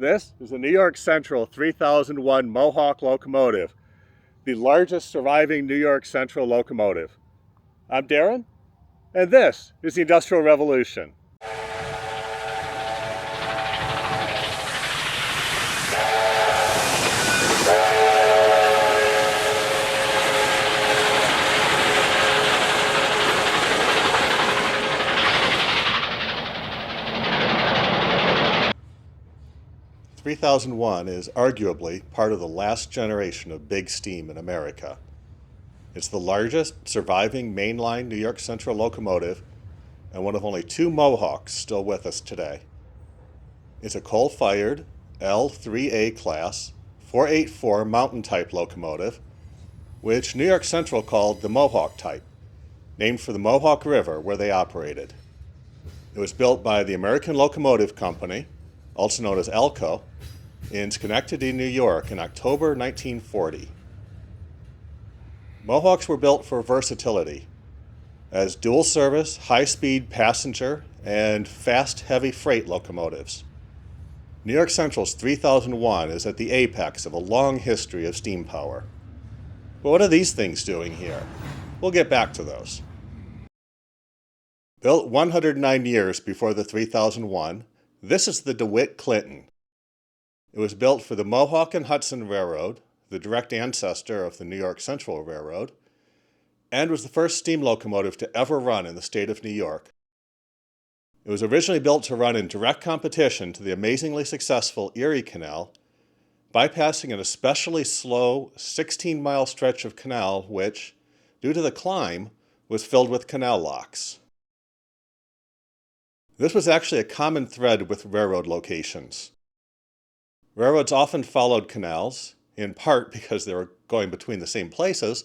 This is a New York Central 3001 Mohawk locomotive, the largest surviving New York Central locomotive. I'm Darren, and this is the Industrial Revolution. The 3001 is arguably part of the last generation of big steam in America. It's the largest surviving mainline New York Central locomotive and one of only two Mohawks still with us today. It's a coal-fired L3A class 484 mountain type locomotive, which New York Central called the Mohawk type, named for the Mohawk River where they operated. It was built by the American Locomotive Company, also known as ALCO, in Schenectady, New York in October 1940. Mohawks were built for versatility as dual-service, high-speed passenger and fast, heavy freight locomotives. New York Central's 3001 is at the apex of a long history of steam power. But what are these things doing here? We'll get back to those. Built 109 years before the 3001, this is the Dewitt Clinton. It was built for the Mohawk and Hudson Railroad, the direct ancestor of the New York Central Railroad, and was the first steam locomotive to ever run in the state of New York. It was originally built to run in direct competition to the amazingly successful Erie Canal, bypassing an especially slow 16-mile stretch of canal which, due to the climb, was filled with canal locks. This was actually a common thread with railroad locations. Railroads often followed canals, in part because they were going between the same places,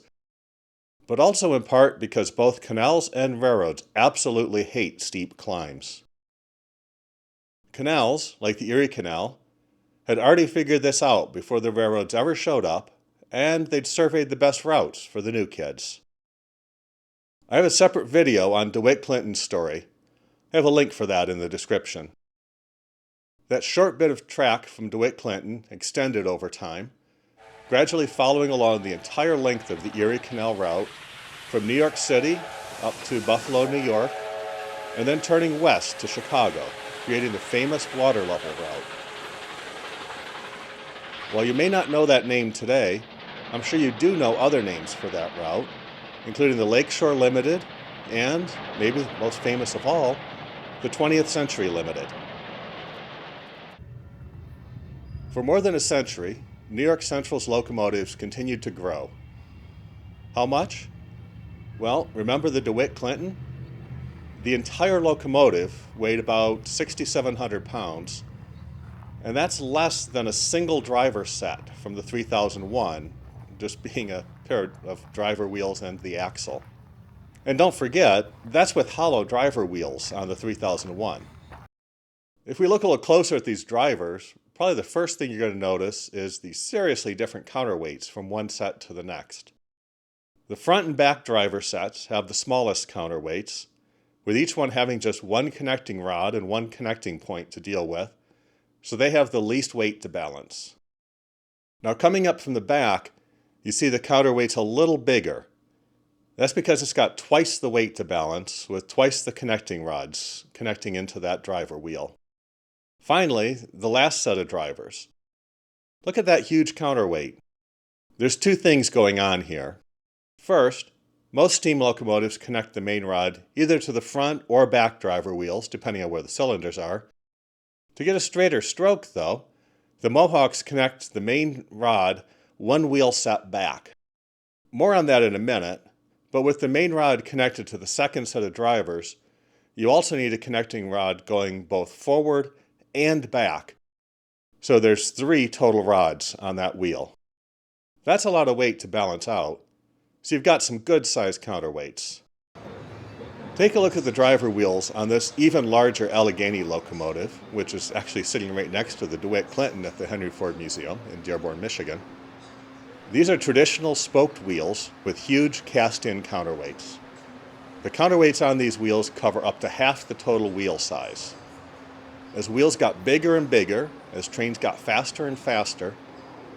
but also in part because both canals and railroads absolutely hate steep climbs. Canals, like the Erie Canal, had already figured this out before the railroads ever showed up, and they'd surveyed the best routes for the new kids. I have a separate video on Dewitt Clinton's story. I have a link for that in the description. That short bit of track from Dewitt Clinton extended over time, gradually following along the entire length of the Erie Canal route from New York City up to Buffalo, New York, and then turning west to Chicago, creating the famous water level route. While you may not know that name today, I'm sure you do know other names for that route, including the Lakeshore Limited and, maybe most famous of all, the 20th Century Limited. For more than a century, New York Central's locomotives continued to grow. How much? Well, remember the Dewitt Clinton? The entire locomotive weighed about 6,700 pounds, and that's less than a single driver set from the 3001, just being a pair of driver wheels and the axle. And don't forget, that's with hollow driver wheels on the 3001. If we look a little closer at these drivers, probably the first thing you're going to notice is the seriously different counterweights from one set to the next. The front and back driver sets have the smallest counterweights, with each one having just one connecting rod and one connecting point to deal with, so they have the least weight to balance. Now coming up from the back, you see the counterweight's a little bigger. That's because it's got twice the weight to balance, with twice the connecting rods connecting into that driver wheel. Finally, the last set of drivers. Look at that huge counterweight. There's two things going on here. First, most steam locomotives connect the main rod either to the front or back driver wheels, depending on where the cylinders are. To get a straighter stroke, though, the Mohawks connect the main rod one wheel set back. More on that in a minute. But with the main rod connected to the second set of drivers, you also need a connecting rod going both forward and back. So there's 3 total rods on that wheel. That's a lot of weight to balance out, so you've got some good-sized counterweights. Take a look at the driver wheels on this even larger Allegheny locomotive, which is actually sitting right next to the Dewitt Clinton at the Henry Ford Museum in Dearborn, Michigan. These are traditional spoked wheels with huge cast-in counterweights. The counterweights on these wheels cover up to half the total wheel size. As wheels got bigger and bigger as trains got faster and faster,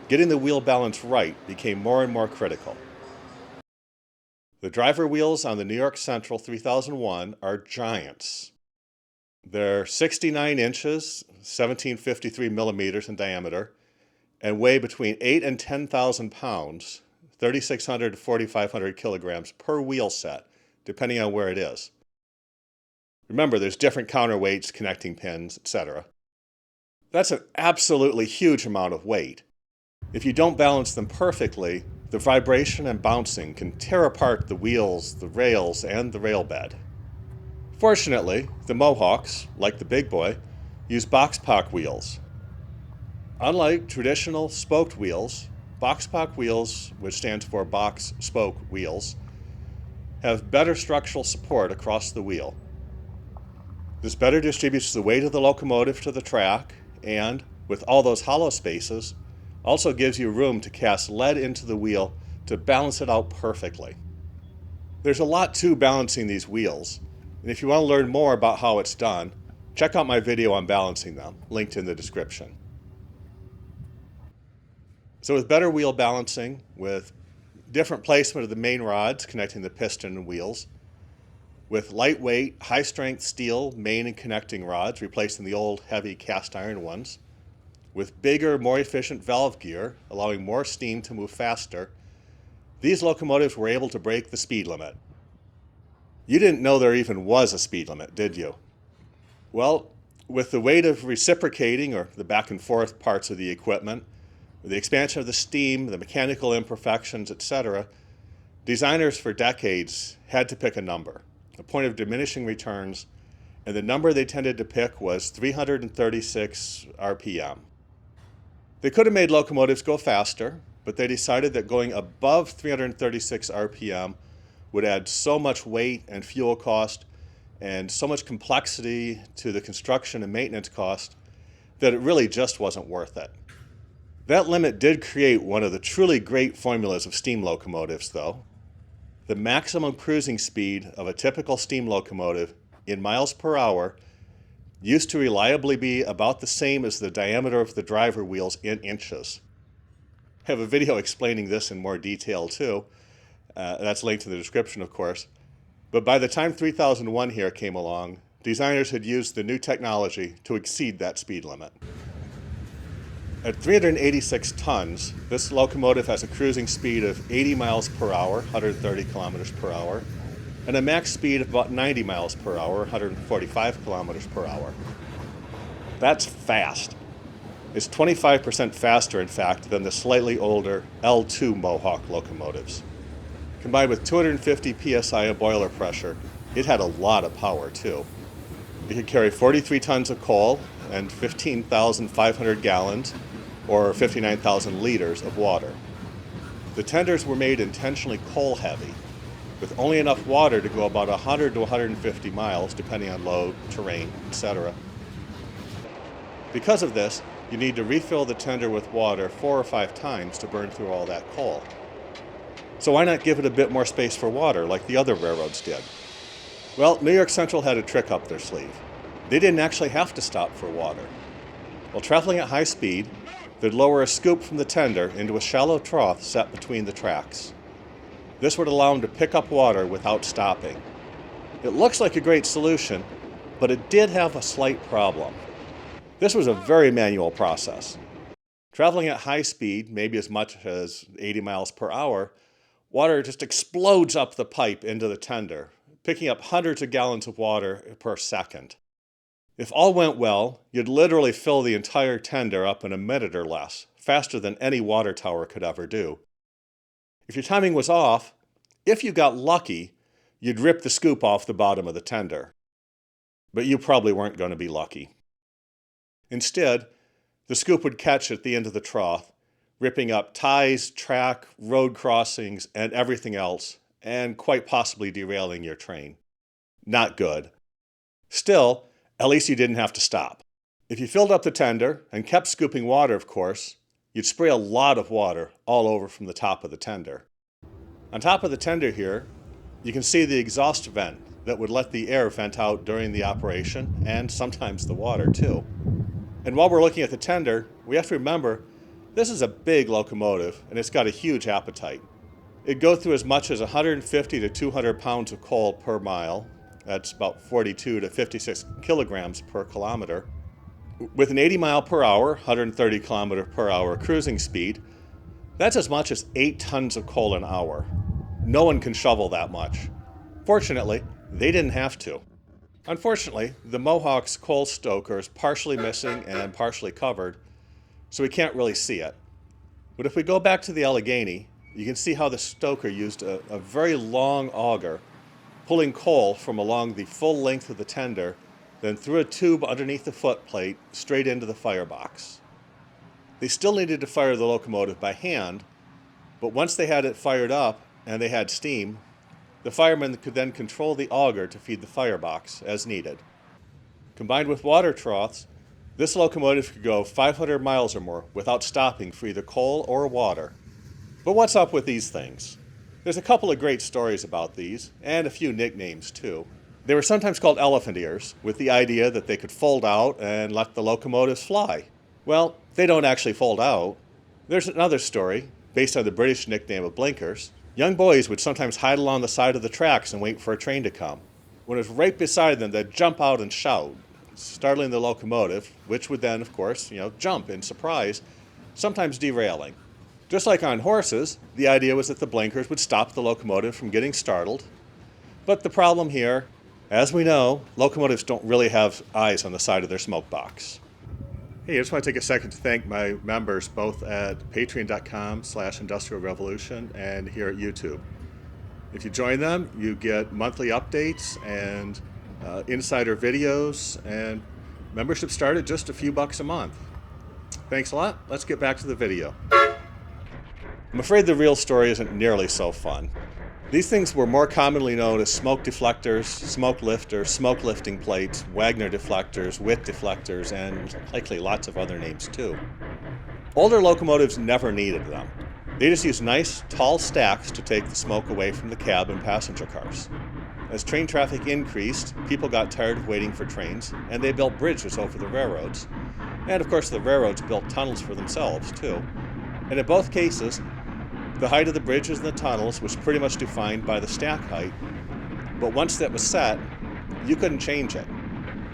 getting the wheel balance right became more and more critical. The driver wheels on the New York Central 3001 are giants. They're 69 inches, 1753 millimeters in diameter, and weigh between 8 and 10,000 pounds, 3,600 to 4,500 kilograms per wheel set, depending on where it is. Remember, there's different counterweights, connecting pins, etc. That's an absolutely huge amount of weight. If you don't balance them perfectly, the vibration and bouncing can tear apart the wheels, the rails, and the rail bed. Fortunately, the Mohawks, like the big boy, use Box-Pok wheels. Unlike traditional spoked wheels, Box-Pok wheels, which stands for box-spoke wheels, have better structural support across the wheel. This better distributes the weight of the locomotive to the track and, with all those hollow spaces, also gives you room to cast lead into the wheel to balance it out perfectly. There's a lot to balancing these wheels, and if you want to learn more about how it's done, check out my video on balancing them, linked in the description. So with better wheel balancing, with different placement of the main rods connecting the piston and wheels, with lightweight, high-strength steel main and connecting rods replacing the old heavy cast iron ones, with bigger, more efficient valve gear, allowing more steam to move faster, these locomotives were able to break the speed limit. You didn't know there even was a speed limit, did you? Well, with the weight of reciprocating, or the back and forth parts of the equipment, the expansion of the steam, the mechanical imperfections, etc., designers for decades had to pick a number, a point of diminishing returns, and the number they tended to pick was 336 RPM. They could have made locomotives go faster, but they decided that going above 336 RPM would add so much weight and fuel cost and so much complexity to the construction and maintenance cost that it really just wasn't worth it. That limit did create one of the truly great formulas of steam locomotives, though. The maximum cruising speed of a typical steam locomotive in miles per hour used to reliably be about the same as the diameter of the driver wheels in inches. I have a video explaining this in more detail too. That's linked in the description, of course. But by the time 3001 here came along, designers had used the new technology to exceed that speed limit. At 386 tons, this locomotive has a cruising speed of 80 miles per hour, 130 kilometers per hour, and a max speed of about 90 miles per hour, 145 kilometers per hour. That's fast. It's 25% faster, in fact, than the slightly older L2 Mohawk locomotives. Combined with 250 psi of boiler pressure, it had a lot of power, too. It could carry 43 tons of coal and 15,500 gallons, or 59,000 liters of water. The tenders were made intentionally coal-heavy, with only enough water to go about 100 to 150 miles, depending on load, terrain, etc. Because of this, you need to refill the tender with water 4 or 5 times to burn through all that coal. So why not give it a bit more space for water, like the other railroads did? Well, New York Central had a trick up their sleeve. They didn't actually have to stop for water. While traveling at high speed, they'd lower a scoop from the tender into a shallow trough set between the tracks. This would allow them to pick up water without stopping. It looks like a great solution, but it did have a slight problem. This was a very manual process. Traveling at high speed, maybe as much as 80 miles per hour, water just explodes up the pipe into the tender, picking up hundreds of gallons of water per second. If all went well, you'd literally fill the entire tender up in a minute or less, faster than any water tower could ever do. If your timing was off, if you got lucky, you'd rip the scoop off the bottom of the tender. But you probably weren't going to be lucky. Instead, the scoop would catch at the end of the trough, ripping up ties, track, road crossings, and everything else, and quite possibly derailing your train. Not good. Still, at least you didn't have to stop. If you filled up the tender, and kept scooping water, of course, you'd spray a lot of water all over from the top of the tender. On top of the tender here, you can see the exhaust vent that would let the air vent out during the operation, and sometimes the water too. And while we're looking at the tender, we have to remember this is a big locomotive and it's got a huge appetite. It'd go through as much as 150 to 200 pounds of coal per mile. That's about 42 to 56 kilograms per kilometer. With an 80 mile per hour, 130 kilometer per hour cruising speed, that's as much as 8 tons of coal an hour. No one can shovel that much. Fortunately, they didn't have to. Unfortunately, the Mohawk's coal stoker is partially missing and partially covered, so we can't really see it. But if we go back to the Allegheny, you can see how the stoker used a very long auger, pulling coal from along the full length of the tender, then through a tube underneath the footplate straight into the firebox. They still needed to fire the locomotive by hand, but once they had it fired up and they had steam, the firemen could then control the auger to feed the firebox as needed. Combined with water troughs, this locomotive could go 500 miles or more without stopping for either coal or water. But what's up with these things? There's a couple of great stories about these, and a few nicknames too. They were sometimes called elephant ears, with the idea that they could fold out and let the locomotives fly. Well, they don't actually fold out. There's another story, based on the British nickname of blinkers. Young boys would sometimes hide along the side of the tracks and wait for a train to come. When it was right beside them, they'd jump out and shout, startling the locomotive, which would then, of course, jump in surprise, sometimes derailing. Just like on horses, the idea was that the blinkers would stop the locomotive from getting startled. But the problem here, as we know, locomotives don't really have eyes on the side of their smoke box. Hey, I just want to take a second to thank my members both at patreon.com/industrial revolution and here at YouTube. If you join them, you get monthly updates and insider videos, and membership start at just a few bucks a month. Thanks a lot. Let's get back to the video. I'm afraid the real story isn't nearly so fun. These things were more commonly known as smoke deflectors, smoke lifters, smoke lifting plates, Wagner deflectors, Witt deflectors, and likely lots of other names too. Older locomotives never needed them. They just used nice, tall stacks to take the smoke away from the cab and passenger cars. As train traffic increased, people got tired of waiting for trains, and they built bridges over the railroads. And of course, the railroads built tunnels for themselves too. And in both cases, the height of the bridges and the tunnels was pretty much defined by the stack height, but once that was set, you couldn't change it.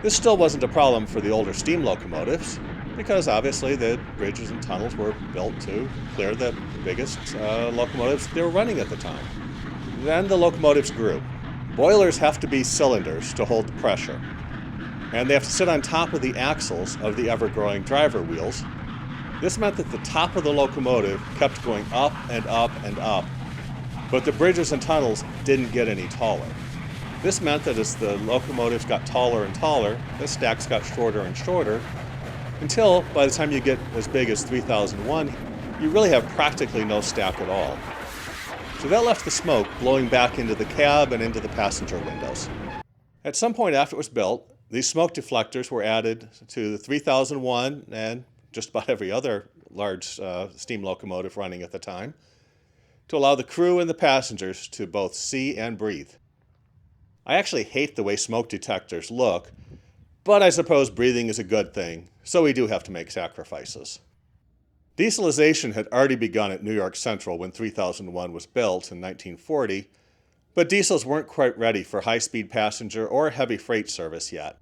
This still wasn't a problem for the older steam locomotives, because obviously the bridges and tunnels were built to clear the biggest locomotives they were running at the time. Then the locomotives grew. Boilers have to be cylinders to hold the pressure, and they have to sit on top of the axles of the ever-growing driver wheels. This meant that the top of the locomotive kept going up and up and up, but the bridges and tunnels didn't get any taller. This meant that as the locomotives got taller and taller, the stacks got shorter and shorter, until by the time you get as big as 3001, you really have practically no stack at all. So that left the smoke blowing back into the cab and into the passenger windows. At some point after it was built, these smoke deflectors were added to the 3001 and just about every other large steam locomotive running at the time, to allow the crew and the passengers to both see and breathe. I actually hate the way smoke detectors look, but I suppose breathing is a good thing, so we do have to make sacrifices. Dieselization had already begun at New York Central when 3001 was built in 1940, but diesels weren't quite ready for high-speed passenger or heavy freight service yet.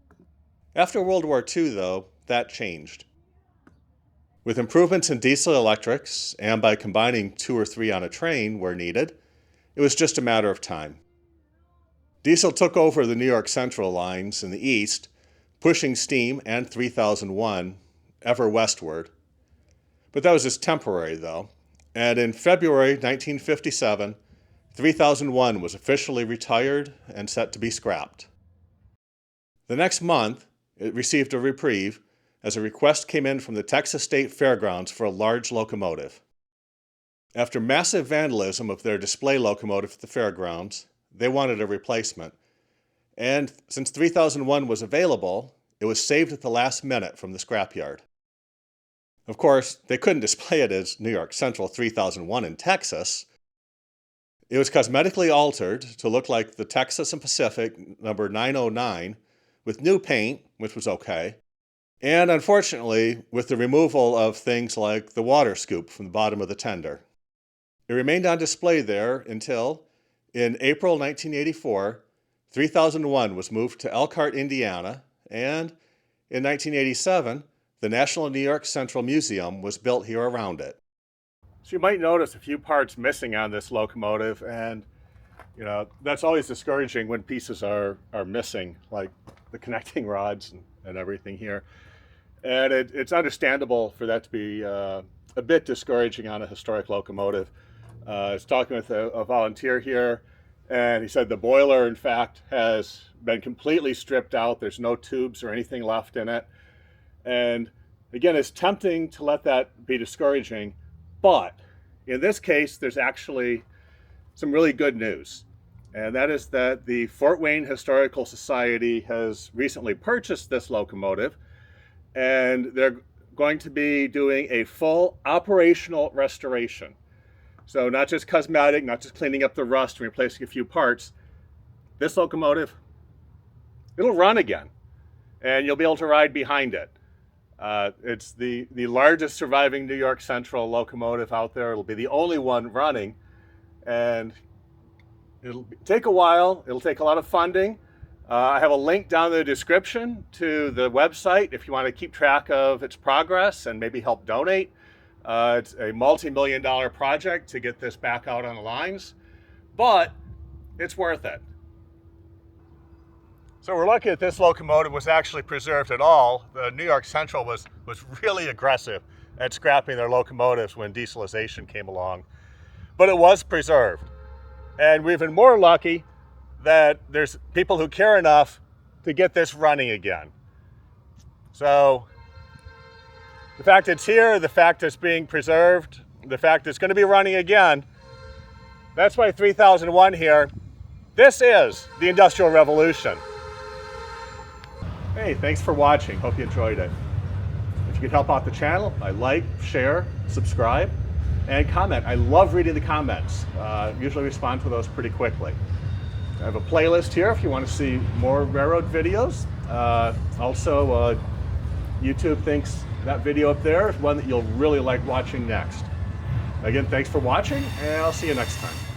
After World War II, though, that changed. With improvements in diesel electrics, and by combining 2 or 3 on a train where needed, it was just a matter of time. Diesel took over the New York Central lines in the east, pushing steam and 3001 ever westward. But that was just temporary, though, and in February 1957, 3001 was officially retired and set to be scrapped. The next month, it received a reprieve as a request came in from the Texas State Fairgrounds for a large locomotive. After massive vandalism of their display locomotive at the fairgrounds, they wanted a replacement. And since 3001 was available, it was saved at the last minute from the scrapyard. Of course, they couldn't display it as New York Central 3001 in Texas. It was cosmetically altered to look like the Texas and Pacific number 909 with new paint, which was okay, And unfortunately, with the removal of things like the water scoop from the bottom of the tender. It remained on display there until, in April 1984, 3001 was moved to Elkhart, Indiana, and in 1987, the National New York Central Museum was built here around it. So you might notice a few parts missing on this locomotive, and that's always discouraging when pieces are missing, like the connecting rods and everything here. And it's understandable for that to be a bit discouraging on a historic locomotive. I was talking with a volunteer here, and he said the boiler, in fact, has been completely stripped out. There's no tubes or anything left in it. And again, it's tempting to let that be discouraging, but in this case, there's actually some really good news. And that is that the Fort Wayne Historical Society has recently purchased this locomotive, and they're going to be doing a full operational restoration. So not just cosmetic, not just cleaning up the rust and replacing a few parts. This locomotive, it'll run again, and you'll be able to ride behind it. It's the largest surviving New York Central locomotive out there. It'll be the only one running, and it'll take a while. It'll take a lot of funding. I have a link down in the description to the website if you want to keep track of its progress and maybe help donate. It's a multi-million-dollar project to get this back out on the lines, but it's worth it. So we're lucky that this locomotive was actually preserved at all. The New York Central was really aggressive at scrapping their locomotives when dieselization came along, but it was preserved. And we're even more lucky that there's people who care enough to get this running again. So the fact it's here, the fact it's being preserved, the fact it's going to be running again, that's why 3001 here. This is the Industrial Revolution. Hey, thanks for watching. Hope you enjoyed it. If you could help out the channel, I like, share, subscribe, and comment. I love reading the comments. Usually respond to those pretty quickly. I have a playlist here if you want to see more railroad videos. Also, YouTube thinks that video up there is one that you'll really like watching next. Again, thanks for watching, and I'll see you next time.